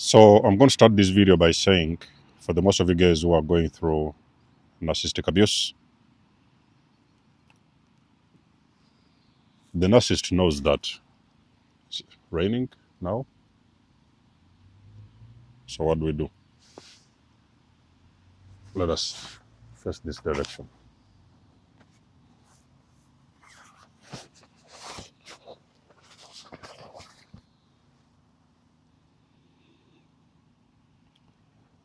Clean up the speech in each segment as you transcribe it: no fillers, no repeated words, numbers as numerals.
So I'm going to start this video by saying, for the most of you guys who are going through narcissistic abuse, the narcissist knows that it's raining now. So what do we do? Let us face this direction.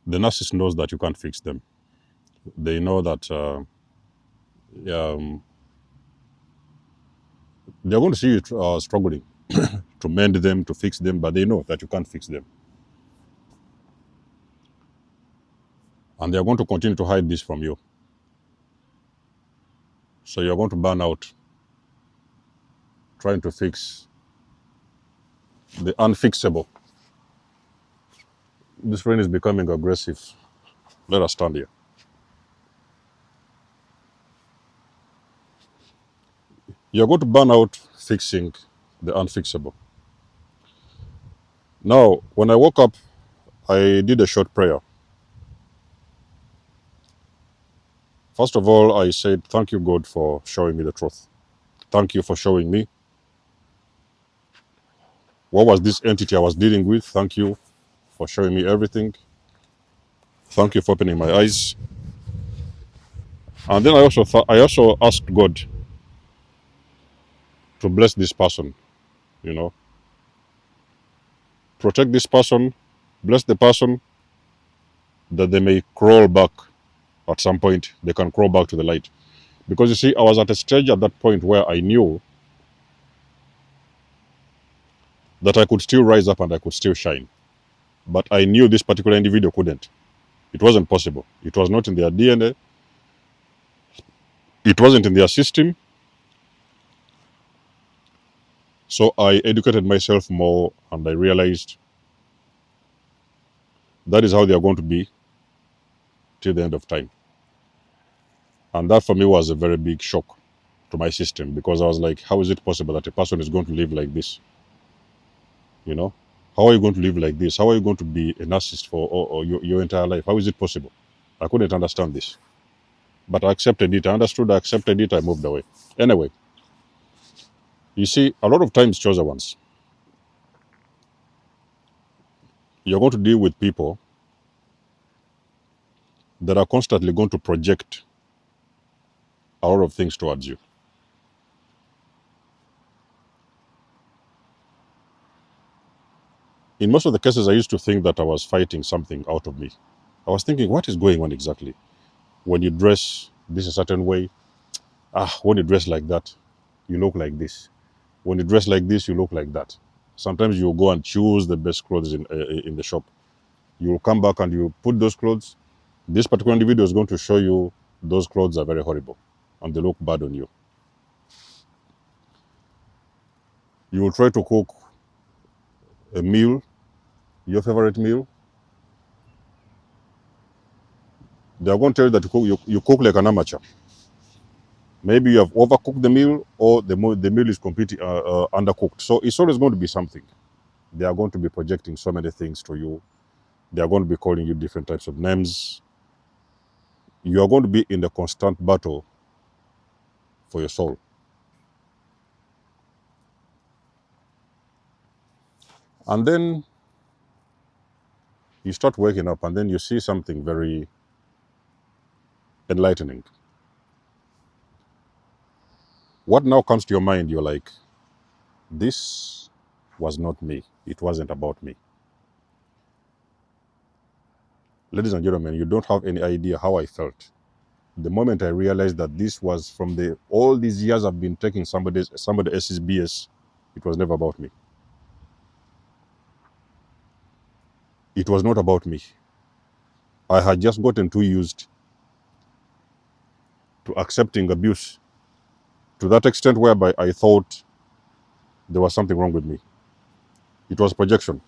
The narcissist knows that you can't fix them. They know that they're going to see you struggling to mend them, to fix them, but they know that you can't fix them. And they're going to continue to hide this from you. So you're going to burn out trying to fix the unfixable. This rain is becoming aggressive. Let us stand here. You're going to burn out fixing the unfixable. Now, when I woke up, I did a short prayer. First of all, I said, thank you, God, for showing me the truth. Thank you for showing me what was this entity I was dealing with. Thank you for showing me everything. Thank you for opening my eyes. And then I also asked God to bless this person, you know, protect this person, bless the person, that they may crawl back at some point. They can crawl back to the light. Because you see, I was at a stage at that point where I knew that I could still rise up and I could still shine. But I knew this particular individual couldn't. It wasn't possible. It was not in their DNA. It wasn't in their system. So I educated myself more and I realized that is how they are going to be till the end of time. And that for me was a very big shock to my system, because I was like, how is it possible that a person is going to live like this? You know, how are you going to live like this? How are you going to be a narcissist for or your entire life? How is it possible? I couldn't understand this. But I accepted it. I understood, I accepted it, I moved away. Anyway, you see, a lot of times, chosen ones, you're going to deal with people that are constantly going to project a lot of things towards you. In most of the cases, I used to think that I was fighting something out of me. I was thinking, what is going on exactly? When you dress this a certain way, when you dress like that, you look like this. When you dress like this, you look like that. Sometimes you go and choose the best clothes in the shop. You will come back and you put those clothes. This particular individual is going to show you those clothes are very horrible and they look bad on you. You will try to cook a meal, your favorite meal. They are going to tell you that you cook like an amateur. Maybe you have overcooked the meal, or the meal is completely undercooked. So it's always going to be something. They are going to be projecting so many things to you. They are going to be calling you different types of names. You are going to be in a constant battle for your soul. And then you start waking up and then you see something very enlightening. What now comes to your mind? You're like, this was not me. It wasn't about me. Ladies and gentlemen, you don't have any idea how I felt the moment I realized that this was from all these years I've been taking somebody else's BS. It was never about me. It was not about me. I had just gotten too used to accepting abuse to that extent whereby I thought there was something wrong with me. It was projection,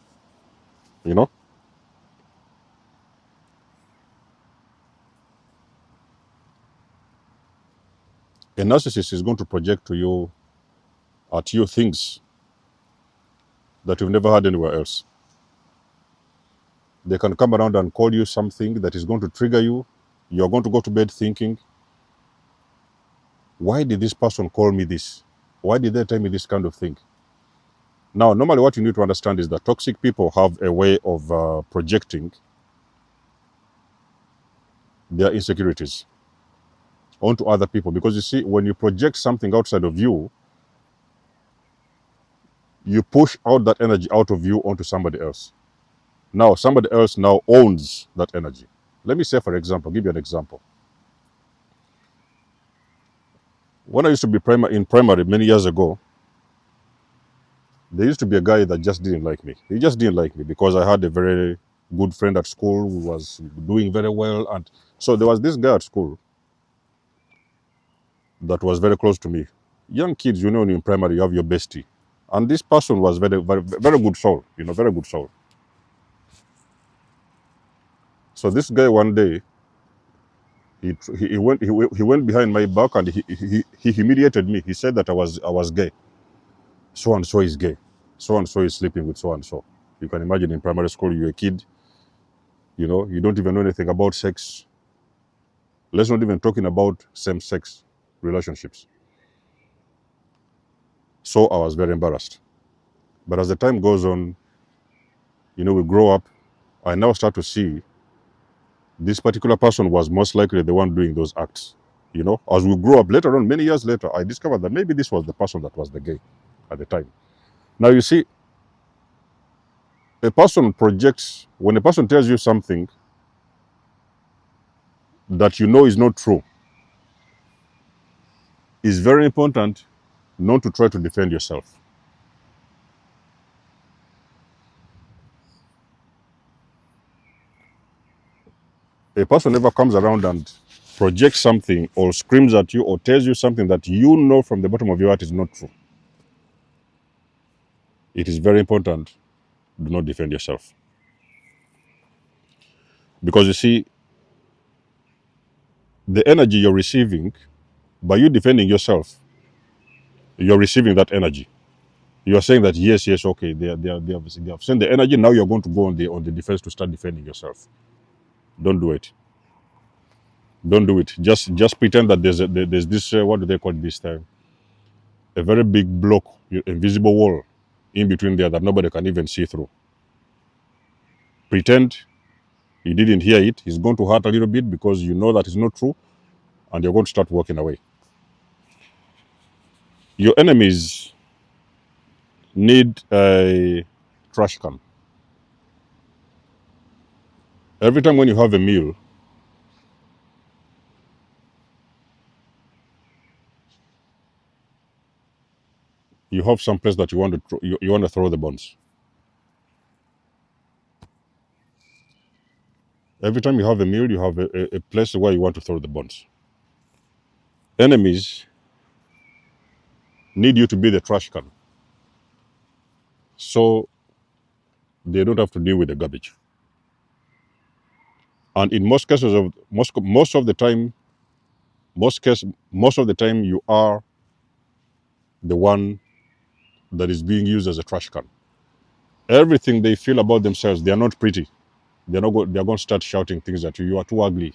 you know? A narcissist is going to project to you, at you, things that you've never had anywhere else. They can come around and call you something that is going to trigger you. You're going to go to bed thinking, why did this person call me this? Why did they tell me this kind of thing? Now, normally what you need to understand is that toxic people have a way of projecting their insecurities onto other people. Because you see, when you project something outside of you, you push out that energy out of you onto somebody else. Now, somebody else now owns that energy. Let me say, for example, give you an example. When I used to be in primary many years ago, there used to be a guy that just didn't like me. He just didn't like me because I had a very good friend at school who was doing very well. And so there was this guy at school that was very close to me. Young kids, you know, in primary, you have your bestie. And this person was very good soul, very good soul. So this guy one day, he went behind my back and he humiliated me. He said that I was gay. So and so is gay. So and so is sleeping with so and so. You can imagine in primary school, you're a kid, you don't even know anything about sex. Let's not even talking about same-sex relationships. So I was very embarrassed. But as the time goes on, we grow up. I now start to see this particular person was most likely the one doing those acts. As we grow up later on, many years later, I discovered that maybe this was the person that was the gay at the time. Now you see, when a person tells you something that you know is not true, it's very important not to try to defend yourself. A person never comes around and projects something or screams at you or tells you something that you know from the bottom of your heart is not true. It is very important, do not defend yourself. Because you see, the energy you're receiving, by you defending yourself, you're receiving that energy. You're saying that yes, okay, they have sent the energy. Now you're going to go on the defense to start defending yourself. Don't do it. Don't do it. Just pretend that there's this what do they call this time? A very big block, invisible wall in between there that nobody can even see through. Pretend you didn't hear it. It's going to hurt a little bit because you know that it's not true, and you're going to start walking away. Your enemies need a trash can. Every time when you have a meal, you have some place that you want to throw the bones. Every time you have a meal, you have a place where you want to throw the bones. Enemies need you to be the trash can, so they don't have to deal with the garbage. And in most cases of most of the time, most of the time, you are the one that is being used as a trash can. Everything they feel about themselves, they are not pretty. They're going to start shouting things at you. You are too ugly.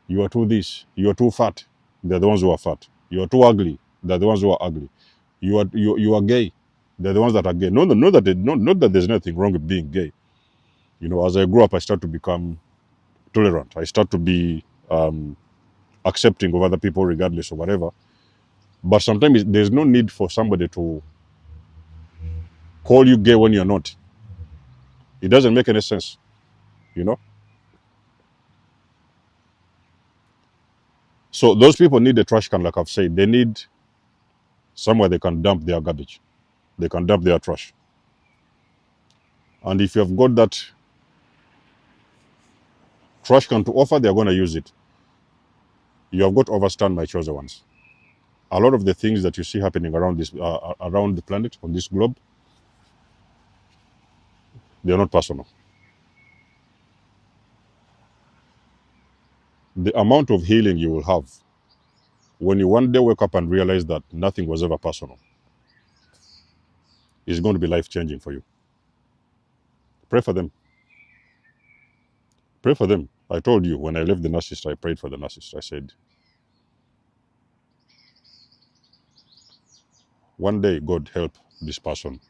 You are too this. You are too fat. They're the ones who are fat. You are too ugly. They're the ones who are ugly. You are gay. They're the ones that are gay. No, not that there's nothing wrong with being gay. As I grew up, I start to become tolerant. I start to be accepting of other people, regardless of whatever. But sometimes there's no need for somebody to call you gay when you're not. It doesn't make any sense. You know. So those people need a trash can, like I've said. They need somewhere they can dump their garbage. They can dump their trash. And if you have got that trash can to offer, they're going to use it. You have got to understand, my chosen ones. A lot of the things that you see happening around around the planet, on this globe, they are not personal. The amount of healing you will have when you one day wake up and realize that nothing was ever personal is going to be life-changing for you. Pray for them. Pray for them. I told you when I left the narcissist, I prayed for the narcissist. I said, one day, God help this person.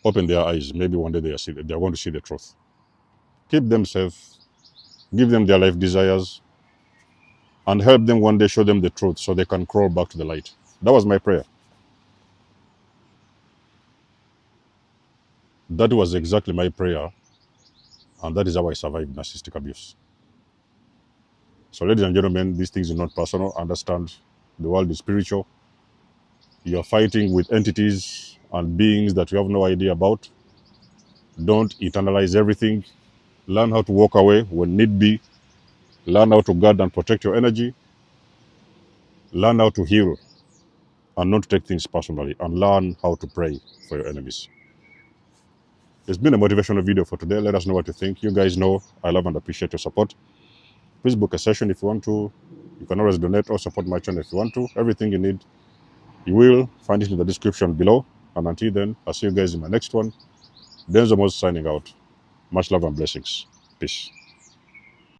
Open their eyes. Maybe one day they are going to see the truth. Keep them safe. Give them their life desires. And help them one day show them the truth so they can crawl back to the light. That was my prayer. That was exactly my prayer. And that is how I survived narcissistic abuse. So, ladies and gentlemen, these things are not personal. Understand the world is spiritual. You're fighting with entities and beings that you have no idea about. Don't internalize everything. Learn how to walk away when need be. Learn how to guard and protect your energy. Learn how to heal and not take things personally. And learn how to pray for your enemies. It's been a motivational video for today. Let us know what you think. You guys know I love and appreciate your support. Please book a session if you want to. You can always donate or support my channel if you want to. Everything you need, you will find it in the description below. And until then, I'll see you guys in my next one. Denzo Mos signing out. Much love and blessings. Peace.